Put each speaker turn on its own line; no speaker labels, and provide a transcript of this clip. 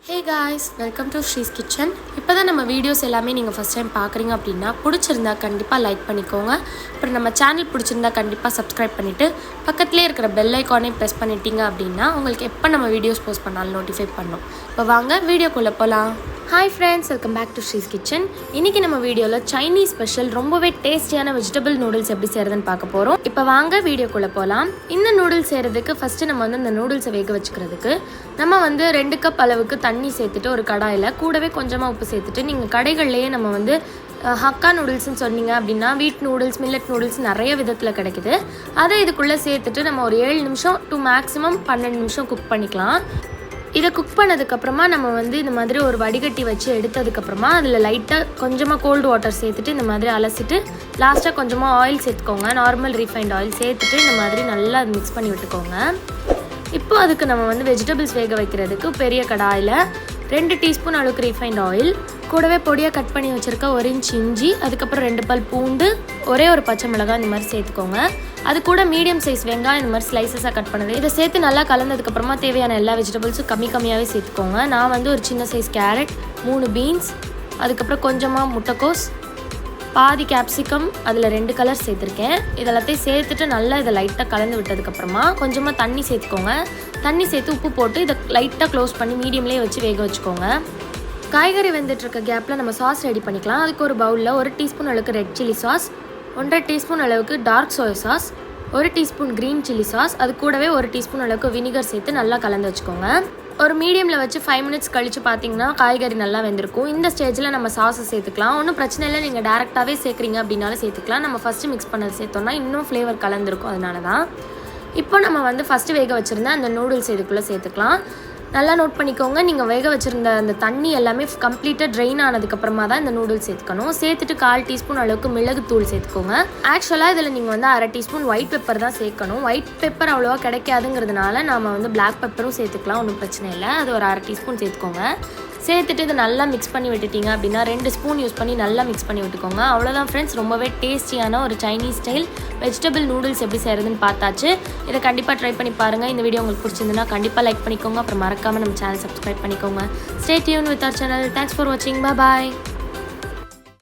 Hey guys, welcome to Shree's Kitchen. இப்போ தான் நம்ம வீடியோஸ் எல்லாமே நீங்கள் ஃபஸ்ட் டைம் பார்க்குறீங்க அப்படின்னா பிடிச்சிருந்தா கண்டிப்பாக லைக் பண்ணிக்கோங்க. அப்புறம் நம்ம சேனல் பிடிச்சிருந்தா கண்டிப்பாக சப்ஸ்கிரைப் பண்ணிவிட்டு பக்கத்துலேயே இருக்கிற பெல் ஐக்கானே ப்ரெஸ் பண்ணிட்டீங்க அப்படின்னா உங்களுக்கு எப்போ நம்ம வீடியோஸ் போஸ்ட் பண்ணாலும் நோட்டிஃபை பண்ணணும். இப்போ வாங்க வீடியோக்குள்ளே போகலாம். Hi friends, welcome back to Shree's kitchen. இன்றைக்கி நம்ம வீடியோவில் சைனீஸ் ஸ்பெஷல் ரொம்பவே டேஸ்டியான வெஜிடபிள் நூடுல்ஸ் எப்படி செய்கிறதுன்னு பார்க்க போகிறோம். இப்போ வாங்க வீடியோக்குள்ளே போகலாம். இந்த நூடுல்ஸ் செய்கிறதுக்கு ஃபஸ்ட்டு நம்ம இந்த நூடுல்ஸை வேக வச்சுக்கிறதுக்கு நம்ம 2 கப் அளவுக்கு தண்ணி சேர்த்துட்டு ஒரு கடாயில் கூடவே கொஞ்சமாக உப்பு சேர்த்துட்டு நீங்கள் கடைகள்லேயே நம்ம ஹக்கா நூடுல்ஸ்னு சொன்னீங்க அப்படின்னா வீட் நூடுல்ஸ், மில்லட் நூடுல்ஸ் நிறைய விதத்தில் கிடைக்குது. அதை இதுக்குள்ளே சேர்த்துட்டு நம்ம ஒரு 7 நிமிஷம் டு மேக்ஸிமம் 12 நிமிஷம் குக் பண்ணிக்கலாம். இதை குக் பண்ணதுக்கப்புறமா நம்ம இந்த மாதிரி ஒரு வடிகட்டி வச்சு எடுத்ததுக்கப்புறமா அதில் லைட்டாக கொஞ்சமாக கோல்டு வாட்டர் சேர்த்துட்டு இந்த மாதிரி அலசிட்டு லாஸ்ட்டாக கொஞ்சமாக ஆயில் சேர்த்துக்கோங்க. நார்மல் ரீஃபைண்ட் ஆயில் சேர்த்துட்டு இந்த மாதிரி நல்லா அது மிக்ஸ் பண்ணி விட்டுக்கோங்க. இப்போ அதுக்கு நம்ம வெஜிடபிள்ஸ் வேக வைக்கிறதுக்கு பெரிய கடாயில் 2 டீஸ்பூன் அளவுக்கு ரீஃபைண்ட் ஆயில், கூடவே பொடியாக கட் பண்ணி வச்சுருக்க 1 இன்ச் இஞ்சி, அதுக்கப்புறம் 2 பல் பூண்டு, ஒரே ஒரு பச்சை மிளகாய் இந்த மாதிரி சேர்த்துக்கோங்க. அது கூட மீடியம் சைஸ் வெங்காயம் இந்த மாதிரி ஸ்லைசஸாக கட் பண்ணது இதை சேர்த்து நல்லா கலந்ததுக்கப்புறமா தேவையான எல்லா வெஜிடபிள்ஸும் கம்மியாகவே சேர்த்துக்கோங்க. நான் ஒரு சின்ன சைஸ் கேரட், 3 பீன்ஸ், அதுக்கப்புறம் கொஞ்சமாக முட்டைக்கோஸ், பாதி கேப்சிகம், அதில் 2 கலர் சேர்த்துருக்கேன். இதெல்லாத்தையும் சேர்த்துட்டு நல்லா இதை லைட்டாக கலந்து விட்டதுக்கப்புறமா கொஞ்சமாக தண்ணி சேர்த்துக்கோங்க. தண்ணி சேர்த்து உப்பு போட்டு இதை லைட்டாக க்ளோஸ் பண்ணி மீடியம்லேயே வச்சு வேக வச்சுக்கோங்க. காய்கறி வெந்துட்டுருக்க கேப்பில் நம்ம சாஸ் ரெடி பண்ணிக்கலாம். அதுக்கு ஒரு பவுலில் 1 டீஸ்பூன் அளவுக்கு ரெட் சில்லி சாஸ், 1.5 டீஸ்பூன் அளவுக்கு dark soya sauce, 1 teaspoon green chilli sauce, அது கூடவே 1 டீஸ்பூன் அளவுக்கு வினிகர் சேர்த்து நல்லா கலந்து வச்சுக்கோங்க. ஒரு மீடியமில் வச்சு 5 மினிட்ஸ் கழித்து பார்த்தீங்கன்னா காய்கறி நல்லா வெந்திருக்கும். இந்த ஸ்டேஜில் நம்ம சாஸை சேர்த்துக்கலாம். ஒன்றும் பிரச்சனை இல்லை, நீங்கள் டேரெக்டாகவே சேர்க்குறீங்க அப்படின்னாலும் சேர்த்துக்கலாம். நம்ம ஃபஸ்ட்டு மிக்ஸ் பண்ணது சேர்த்தோம்னா இன்னும் ஃப்ளேவர் கலந்துருக்கும். அதனால தான் இப்போ நம்ம ஃபஸ்ட்டு வேக வச்சுருந்த அந்த நூடுல்ஸ் இதுக்குள்ளே சேர்த்துக்கலாம். நல்லா நோட் பண்ணிக்கோங்க, நீங்கள் வேக வச்சுருந்த அந்த தண்ணி எல்லாமே கம்ப்ளீட்டாக ட்ரெயின் ஆனதுக்கப்புறமா தான் இந்த நூடுல்ஸ் சேர்த்துக்கணும். சேர்த்துட்டு 1/4 டீஸ்பூன் அளவுக்கு மிளகுத்தூள் சேர்த்துக்கோங்க. ஆக்சுவலாக இதில் நீங்கள் 1/2 டீஸ்பூன் ஒயிட் பெப்பர் தான் சேர்க்கணும். ஒயிட் பெப்பர் அவ்வளோவா கிடைக்காதுங்கிறதுனால நம்ம பிளாக் பெப்பரும் சேர்த்துக்கலாம், ஒன்றும் பிரச்சனை இல்லை. அது ஒரு 1/2 டீஸ்பூன் சேர்த்துக்கோங்க. சேர்த்துட்டு இதை நல்லா மிக்ஸ் பண்ணி விட்டுட்டிங்க அப்படின்னா 2 ஸ்பூன் யூஸ் பண்ணி நல்லா மிக்ஸ் பண்ணி விட்டுக்கோங்க. அவ்வளோதான் ஃப்ரெண்ட்ஸ், ரொம்பவே டேஸ்டியான ஒரு சைனீஸ் ஸ்டைல் வெஜிடபிள் நூடுல்ஸ் எப்படி செய்கிறதுன்னு பார்த்தாச்சு. இதை கண்டிப்பாக ட்ரை பண்ணி பாருங்கள். இந்த வீடியோ உங்களுக்கு பிடிச்சிருந்துன்னா கண்டிப்பாக லைக் பண்ணிக்கோங்க. அப்புறம் மறக்காமல் நம்ம சேனல் சப்ஸ்கிரைப் பண்ணிக்கோங்க. Stay tuned with our channel. Thanks for வாட்சிங். பாய்.